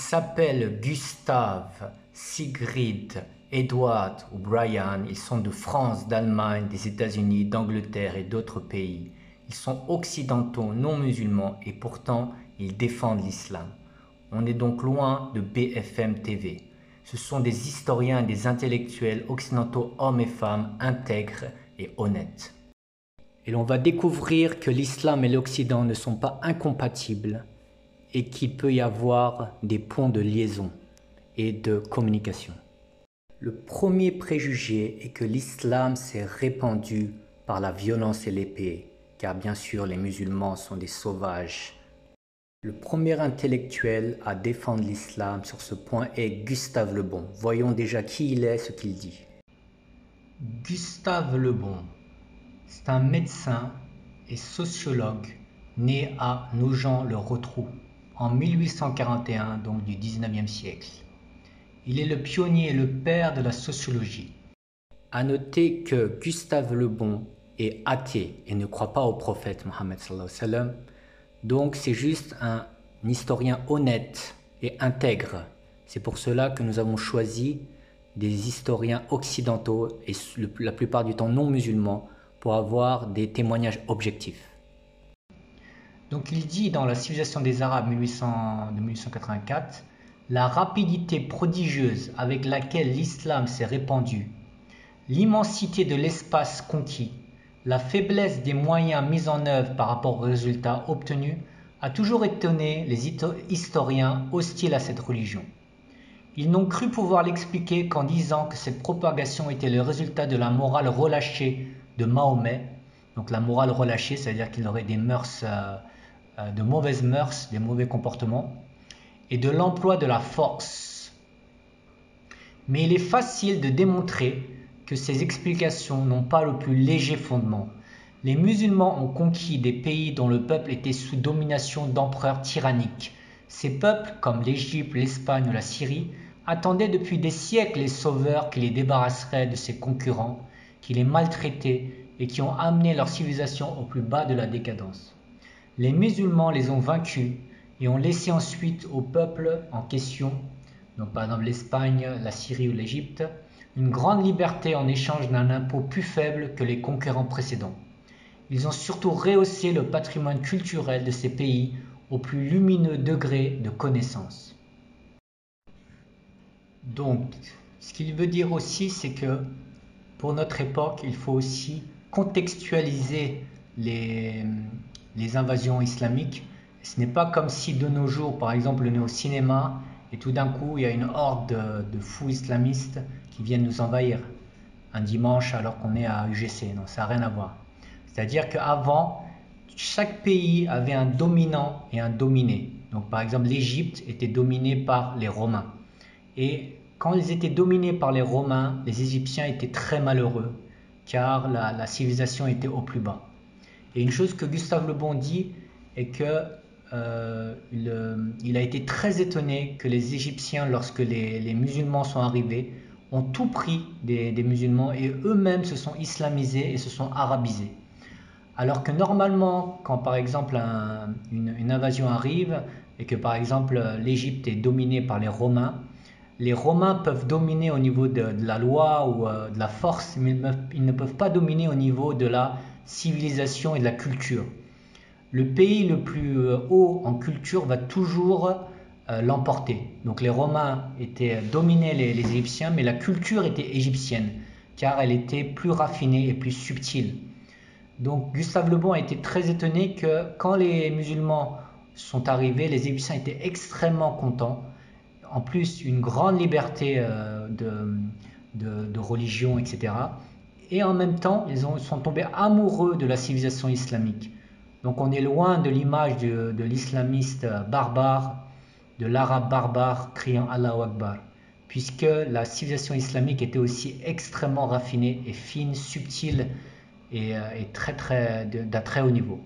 s'appellent Gustave, Sigrid, Edward ou Brian. Ils sont de France, d'Allemagne, des États-Unis, d'Angleterre et d'autres pays. Ils sont occidentaux, non musulmans et pourtant ils défendent l'islam. On est donc loin de BFM TV. Ce sont des historiens et des intellectuels occidentaux, hommes et femmes, intègres et honnêtes. Et l'on va découvrir que l'islam et l'Occident ne sont pas incompatibles et qu'il peut y avoir des ponts de liaison et de communication. Le premier préjugé est que l'islam s'est répandu par la violence et l'épée, car bien sûr les musulmans sont des sauvages. Le premier intellectuel à défendre l'islam sur ce point est Gustave Le Bon. Voyons déjà qui il est, ce qu'il dit. Gustave Le Bon, c'est un médecin et sociologue né à Nogent-le-Rotrou en 1841, donc du 19e siècle. Il est le pionnier et le père de la sociologie. À noter que Gustave Le Bon est athée et ne croit pas au prophète Mohammed sallallahu alayhi wa sallam. Donc c'est juste un historien honnête et intègre. C'est pour cela que nous avons choisi des historiens occidentaux et la plupart du temps non musulmans pour avoir des témoignages objectifs. Donc il dit dans La civilisation des Arabes de 1884, la rapidité prodigieuse avec laquelle l'islam s'est répandu, l'immensité de l'espace conquis, la faiblesse des moyens mis en œuvre par rapport aux résultats obtenus a toujours étonné les historiens hostiles à cette religion. Ils n'ont cru pouvoir l'expliquer qu'en disant que cette propagation était le résultat de la morale relâchée de Mahomet. Donc la morale relâchée, c'est-à-dire qu'il aurait des mœurs, de mauvaises mœurs, des mauvais comportements, et de l'emploi de la force. Mais il est facile de démontrer que ces explications n'ont pas le plus léger fondement. Les musulmans ont conquis des pays dont le peuple était sous domination d'empereurs tyranniques. Ces peuples, comme l'Égypte, l'Espagne ou la Syrie, attendaient depuis des siècles les sauveurs qui les débarrasseraient de ces concurrents, qui les maltraitaient et qui ont amené leur civilisation au plus bas de la décadence. Les musulmans les ont vaincus et ont laissé ensuite aux peuples en question, donc par exemple l'Espagne, la Syrie ou l'Égypte, une grande liberté en échange d'un impôt plus faible que les conquérants précédents. Ils ont surtout rehaussé le patrimoine culturel de ces pays au plus lumineux degré de connaissance. Donc, ce qu'il veut dire aussi, c'est que pour notre époque, il faut aussi contextualiser les invasions islamiques. Ce n'est pas comme si de nos jours, par exemple, on est au cinéma et tout d'un coup, il y a une horde de fous islamistes qui viennent nous envahir un dimanche alors qu'on est à UGC. Non, ça n'a rien à voir. C'est-à-dire qu'avant, chaque pays avait un dominant et un dominé. Donc, par exemple, l'Égypte était dominée par les Romains. Et quand ils étaient dominés par les Romains, les Égyptiens étaient très malheureux, car la civilisation était au plus bas. Et une chose que Gustave Le Bon dit est que il a été très étonné que les Égyptiens, lorsque les musulmans sont arrivés, ont tout pris des musulmans et eux-mêmes se sont islamisés et se sont arabisés. Alors que normalement, quand par exemple une invasion arrive et que par exemple l'Égypte est dominée par les Romains peuvent dominer au niveau de la loi ou de la force, mais ils ne peuvent pas dominer au niveau de la civilisation et de la culture. Le pays le plus haut en culture va toujours l'emporter. Donc les Romains dominaient les Égyptiens, mais la culture était égyptienne, car elle était plus raffinée et plus subtile. Donc Gustave Le Bon a été très étonné que quand les musulmans sont arrivés, les Égyptiens étaient extrêmement contents. En plus, une grande liberté de religion, etc. Et en même temps, ils sont tombés amoureux de la civilisation islamique. Donc on est loin de l'image de l'islamiste barbare, de l'arabe barbare criant Allahu Akbar, puisque la civilisation islamique était aussi extrêmement raffinée et fine, subtile et d'un très haut niveau.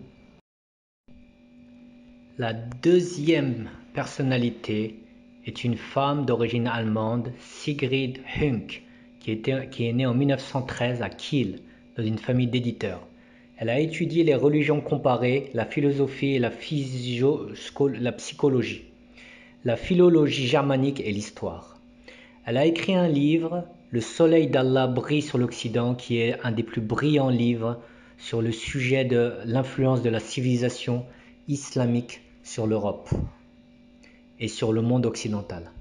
La deuxième personnalité est une femme d'origine allemande, Sigrid Hünk, qui est née en 1913 à Kiel, dans une famille d'éditeurs. Elle a étudié les religions comparées, la philosophie et la psychologie. la philologie germanique et l'histoire. Elle a écrit un livre, Le soleil d'Allah brille sur l'Occident, qui est un des plus brillants livres sur le sujet de l'influence de la civilisation islamique sur l'Europe et sur le monde occidental.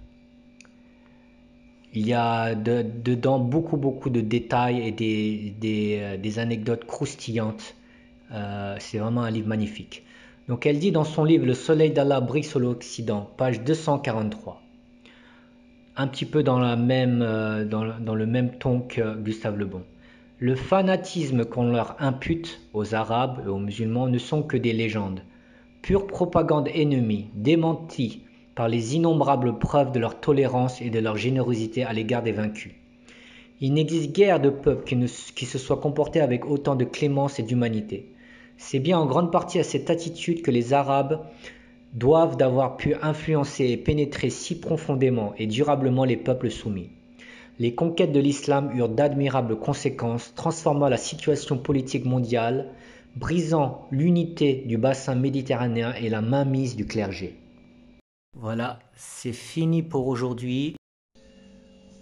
Il y a dedans beaucoup de détails et des anecdotes croustillantes. C'est vraiment un livre magnifique. Donc elle dit dans son livre Le soleil d'Allah brille sur l'Occident, page 243, un petit peu dans le même ton que Gustave Le Bon. Le fanatisme qu'on leur impute aux Arabes et aux musulmans ne sont que des légendes, pure propagande ennemie, démentie par les innombrables preuves de leur tolérance et de leur générosité à l'égard des vaincus. Il n'existe guère de peuple qui se soit comporté avec autant de clémence et d'humanité. C'est bien en grande partie à cette attitude que les Arabes doivent d'avoir pu influencer et pénétrer si profondément et durablement les peuples soumis. Les conquêtes de l'islam eurent d'admirables conséquences, transformant la situation politique mondiale, brisant l'unité du bassin méditerranéen et la mainmise du clergé. Voilà, c'est fini pour aujourd'hui.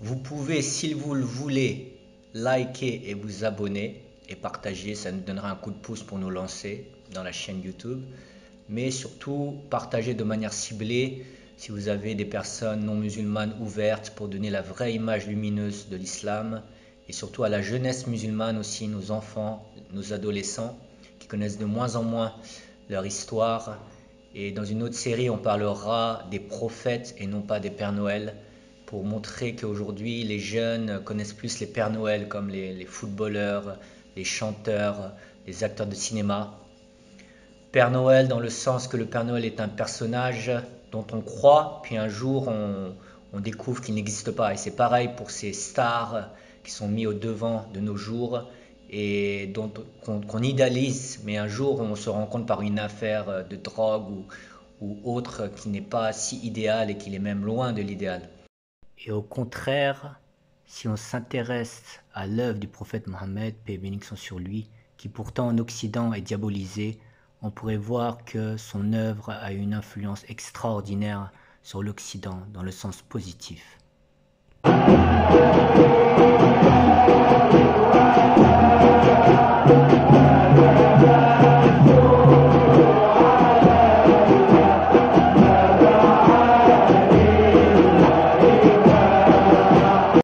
Vous pouvez, si vous le voulez, liker et vous abonner et partager, ça nous donnera un coup de pouce pour nous lancer dans la chaîne YouTube. Mais surtout, partager de manière ciblée si vous avez des personnes non musulmanes ouvertes pour donner la vraie image lumineuse de l'islam, et surtout à la jeunesse musulmane aussi, nos enfants, nos adolescents qui connaissent de moins en moins leur histoire. Et dans une autre série, on parlera des prophètes et non pas des Pères Noël, pour montrer qu'aujourd'hui les jeunes connaissent plus les Pères Noël comme les footballeurs, les chanteurs, les acteurs de cinéma. Père Noël dans le sens que le Père Noël est un personnage dont on croit, puis un jour on découvre qu'il n'existe pas. Et c'est pareil pour ces stars qui sont mis au devant de nos jours et qu'on idéalise, mais un jour on se rend compte par une affaire de drogue ou autre qui n'est pas si idéal et qu'il est même loin de l'idéal. Et au contraire, si on s'intéresse à l'œuvre du prophète Mohammed, paix et bénédiction sur lui, qui pourtant en Occident est diabolisé, on pourrait voir que son œuvre a une influence extraordinaire sur l'Occident dans le sens positif.